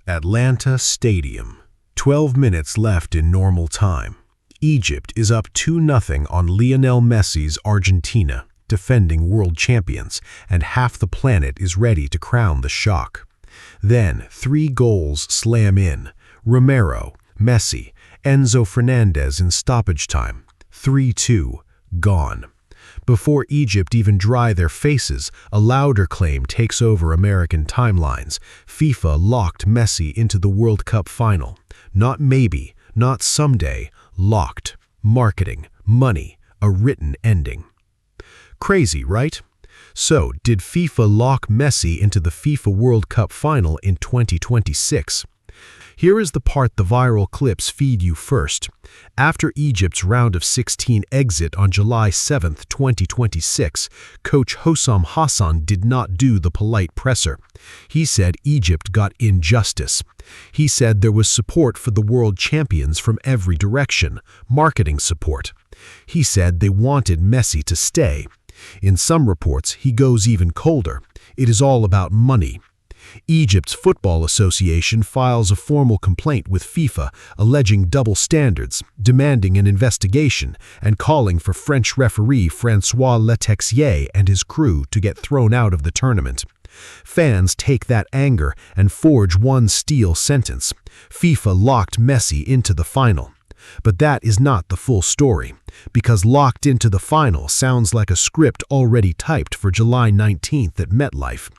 Atlanta Stadium. 12 minutes left in normal time. Egypt is up 2-0 on Lionel Messi's Argentina, defending world champions, and half the planet is ready to crown the shock. Then 3 goals slam in. Romero, Messi, Enzo Fernandez in stoppage time. 3-2, gone. Before Egypt even dry their faces, a louder claim takes over American timelines. FIFA locked Messi into the World Cup final. Not maybe, not someday, locked. Marketing, money, a written ending. Crazy, right? So, did FIFA lock Messi into the FIFA World Cup final in 2026? Here is the part the viral clips feed you first. After Egypt's round of 16 exit on July 7, 2026, coach Hossam Hassan did not do the polite presser. He said Egypt got injustice. He said there was support for the world champions from every direction, marketing support. He said they wanted Messi to stay. In some reports, he goes even colder. It is all about money. Egypt's Football Association files a formal complaint with FIFA alleging double standards, demanding an investigation, and calling for French referee François Letexier and his crew to get thrown out of the tournament. Fans take that anger and forge one steel sentence: FIFA locked Messi into the final. But that is not the full story, because locked into the final sounds like a script already typed for July 19th at MetLife.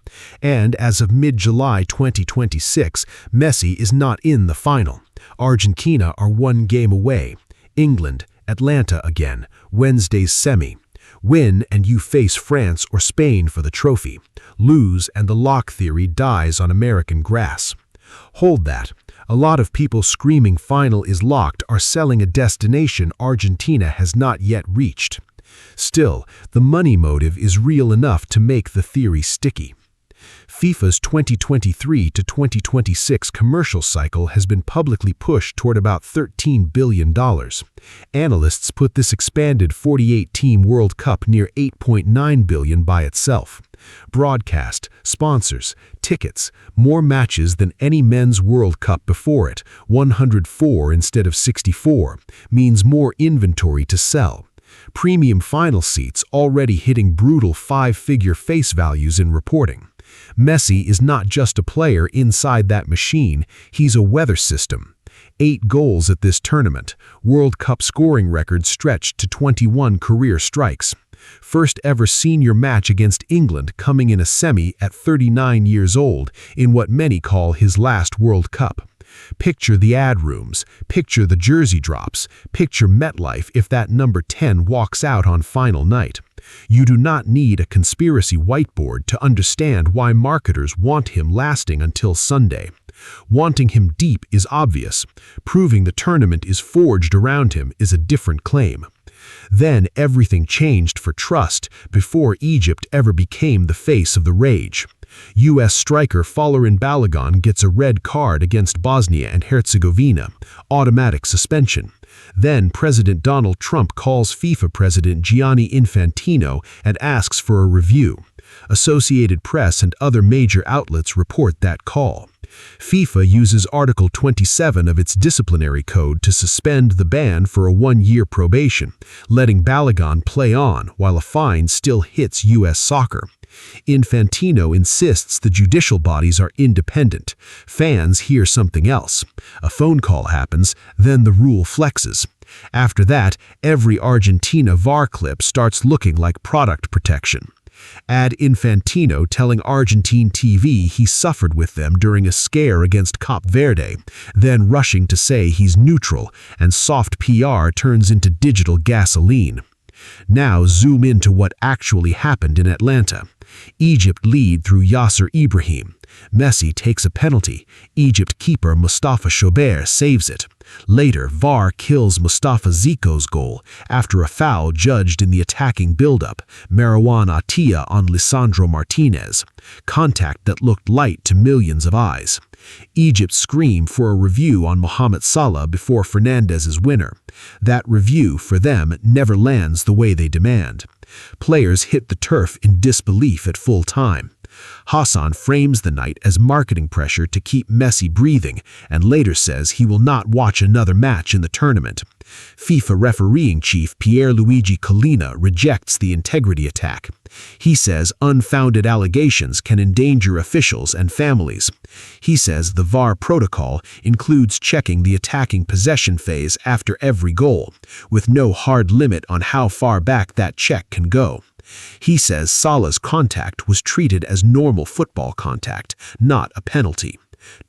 And as of mid-July 2026, Messi is not in the final. Argentina are 1 game away. England, Atlanta again, Wednesday's semi. Win and you face France or Spain for the trophy. Lose and the lock theory dies on American grass. Hold that. A lot of people screaming final is locked are selling a destination Argentina has not yet reached. Still, the money motive is real enough to make the theory sticky. FIFA's 2023 to 2026 commercial cycle has been publicly pushed toward about $13 billion. Analysts put this expanded 48-team World Cup near $8.9 billion by itself. Broadcast, sponsors, tickets, more matches than any men's World Cup before it, 104 instead of 64, means more inventory to sell. Premium final seats already hitting brutal 5-figure face values in reporting. Messi is not just a player inside that machine, he's a weather system. 8 goals at this tournament, World Cup scoring record stretched to 21 career strikes. First ever senior match against England coming in a semi at 39 years old in what many call his last World Cup. Picture the ad rooms, picture the jersey drops, picture MetLife if that number 10 walks out on final night. You do not need a conspiracy whiteboard to understand why marketers want him lasting until Sunday. Wanting him deep is obvious. Proving the tournament is forged around him is a different claim. Then everything changed for trust before Egypt ever became the face of the rage. U.S. striker Folarin Balogun gets a red card against Bosnia and Herzegovina, automatic suspension. Then President Donald Trump calls FIFA President Gianni Infantino and asks for a review. Associated Press and other major outlets report that call. FIFA uses Article 27 of its disciplinary code to suspend the ban for a 1-year probation, letting Balogun play on while a fine still hits U.S. soccer. Infantino insists the judicial bodies are independent. Fans hear something else. A phone call happens, then the rule flexes. After that, every Argentina VAR clip starts looking like product protection. Add Infantino telling Argentine TV he suffered with them during a scare against Cape Verde, then rushing to say he's neutral, and soft PR turns into digital gasoline. Now zoom into what actually happened in Atlanta. Egypt lead through Yasser Ibrahim. Messi takes a penalty. Egypt keeper Mustafa Shobair saves it. Later, VAR kills Mustafa Zico's goal after a foul judged in the attacking build-up, Marwan Atiyah on Lisandro Martinez. Contact that looked light to millions of eyes. Egypt scream for a review on Mohamed Salah before Fernandez's winner. That review, for them, never lands the way they demand. Players hit the turf in disbelief at full time. Hassan frames the night as marketing pressure to keep Messi breathing and later says he will not watch another match in the tournament. FIFA refereeing chief Pierluigi Collina rejects the integrity attack. He says unfounded allegations can endanger officials and families. He says the VAR protocol includes checking the attacking possession phase after every goal, with no hard limit on how far back that check can go. He says Salah's contact was treated as normal football contact, not a penalty.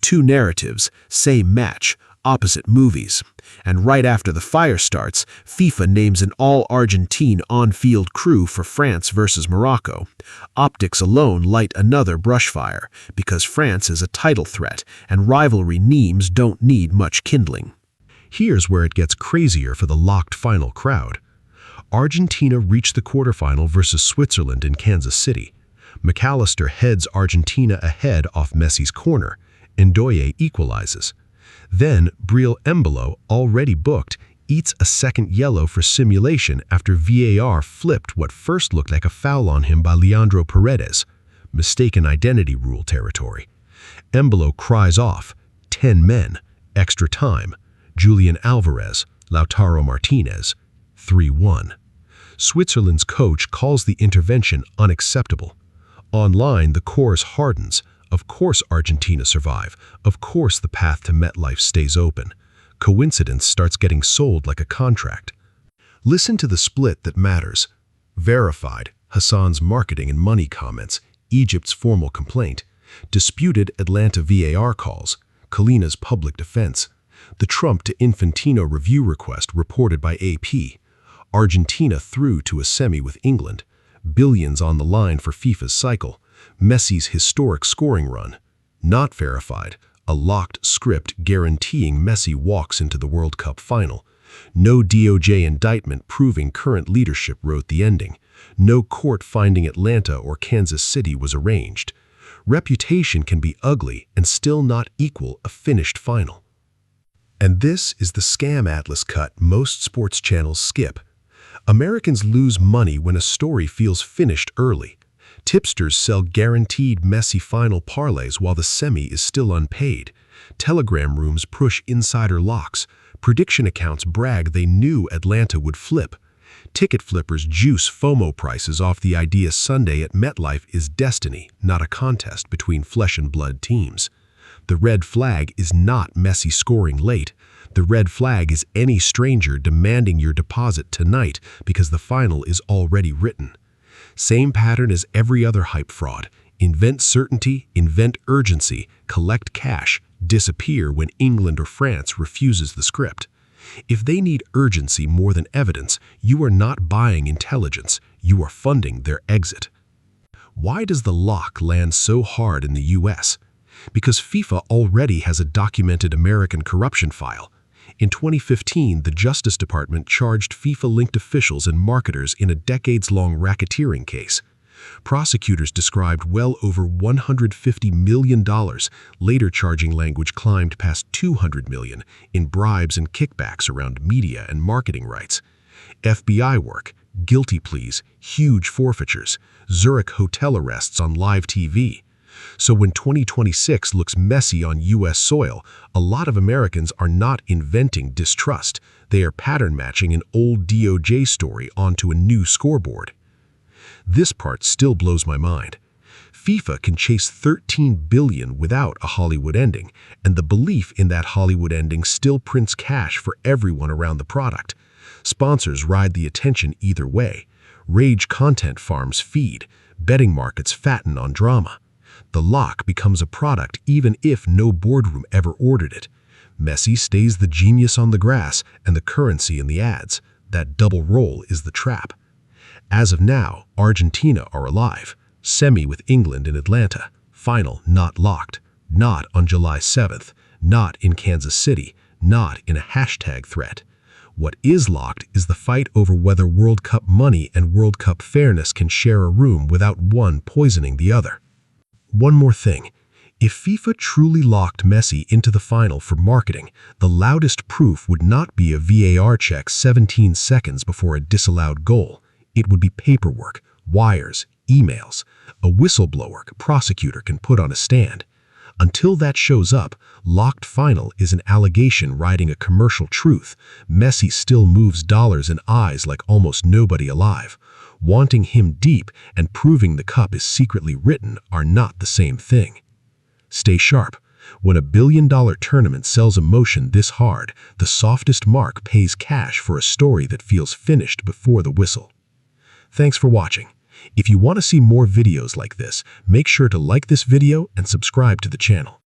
Two narratives, same match, opposite movies. And right after the fire starts, FIFA names an all-Argentine on-field crew for France versus Morocco. Optics alone light another brushfire, because France is a title threat, and rivalry memes don't need much kindling. Here's where it gets crazier for the locked final crowd. Argentina reached the quarterfinal versus Switzerland in Kansas City. McAllister heads Argentina ahead off Messi's corner. Ndoye equalizes. Then, Embolo, already booked, eats a second yellow for simulation after VAR flipped what first looked like a foul on him by Leandro Paredes. Mistaken identity rule territory. Embolo cries off, 10 men, extra time, Julian Alvarez, Lautaro Martinez, 3-1. Switzerland's coach calls the intervention unacceptable. Online, the chorus hardens. Of course Argentina survive. Of course the path to MetLife stays open. Coincidence starts getting sold like a contract. Listen to the split that matters. Verified, Hassan's marketing and money comments, Egypt's formal complaint. Disputed Atlanta VAR calls, Collina's public defense. The Trump to Infantino review request reported by AP. Argentina through to a semi with England. Billions on the line for FIFA's cycle. Messi's historic scoring run. Not verified, a locked script guaranteeing Messi walks into the World Cup final. No DOJ indictment proving current leadership wrote the ending. No court finding Atlanta or Kansas City was arranged. Reputation can be ugly and still not equal a finished final. And this is the scam atlas cut most sports channels skip. Americans lose money when a story feels finished early. Tipsters sell guaranteed Messi final parlays while the semi is still unpaid. Telegram rooms push insider locks. Prediction accounts brag they knew Atlanta would flip. Ticket flippers juice FOMO prices off the idea Sunday at MetLife is destiny, not a contest between flesh and blood teams. The red flag is not Messi scoring late. The red flag is any stranger demanding your deposit tonight because the final is already written. Same pattern as every other hype fraud. Invent certainty, invent urgency, collect cash, disappear when England or France refuses the script. If they need urgency more than evidence, you are not buying intelligence, you are funding their exit. Why does the lock land so hard in the US? Because FIFA already has a documented American corruption file. In 2015, the Justice Department charged FIFA-linked officials and marketers in a decades-long racketeering case. Prosecutors described well over $150 million, later charging language climbed past $200 million in bribes and kickbacks around media and marketing rights. FBI work, guilty pleas, huge forfeitures, Zurich hotel arrests on live TV. So when 2026 looks messy on U.S. soil, a lot of Americans are not inventing distrust. They are pattern matching an old DOJ story onto a new scoreboard. This part still blows my mind. FIFA can chase $13 billion without a Hollywood ending, and the belief in that Hollywood ending still prints cash for everyone around the product. Sponsors ride the attention either way. Rage content farms feed. Betting markets fatten on drama. The lock becomes a product even if no boardroom ever ordered it. Messi stays the genius on the grass and the currency in the ads. That double role is the trap. As of now, Argentina are alive. Semi with England in Atlanta. Final not locked. Not on July 7th. Not in Kansas City. Not in a hashtag threat. What is locked is the fight over whether World Cup money and World Cup fairness can share a room without one poisoning the other. One more thing. If FIFA truly locked Messi into the final for marketing, the loudest proof would not be a VAR check 17 seconds before a disallowed goal. It would be paperwork, wires, emails, a whistleblower a prosecutor can put on a stand. Until that shows up, locked final is an allegation riding a commercial truth. Messi still moves dollars and eyes like almost nobody alive. Wanting him deep and proving the cup is secretly written are not the same thing. Stay sharp. When a billion-dollar tournament sells emotion this hard, the softest mark pays cash for a story that feels finished before the whistle. Thanks for watching. If you want to see more videos like this, make sure to like this video and subscribe to the channel.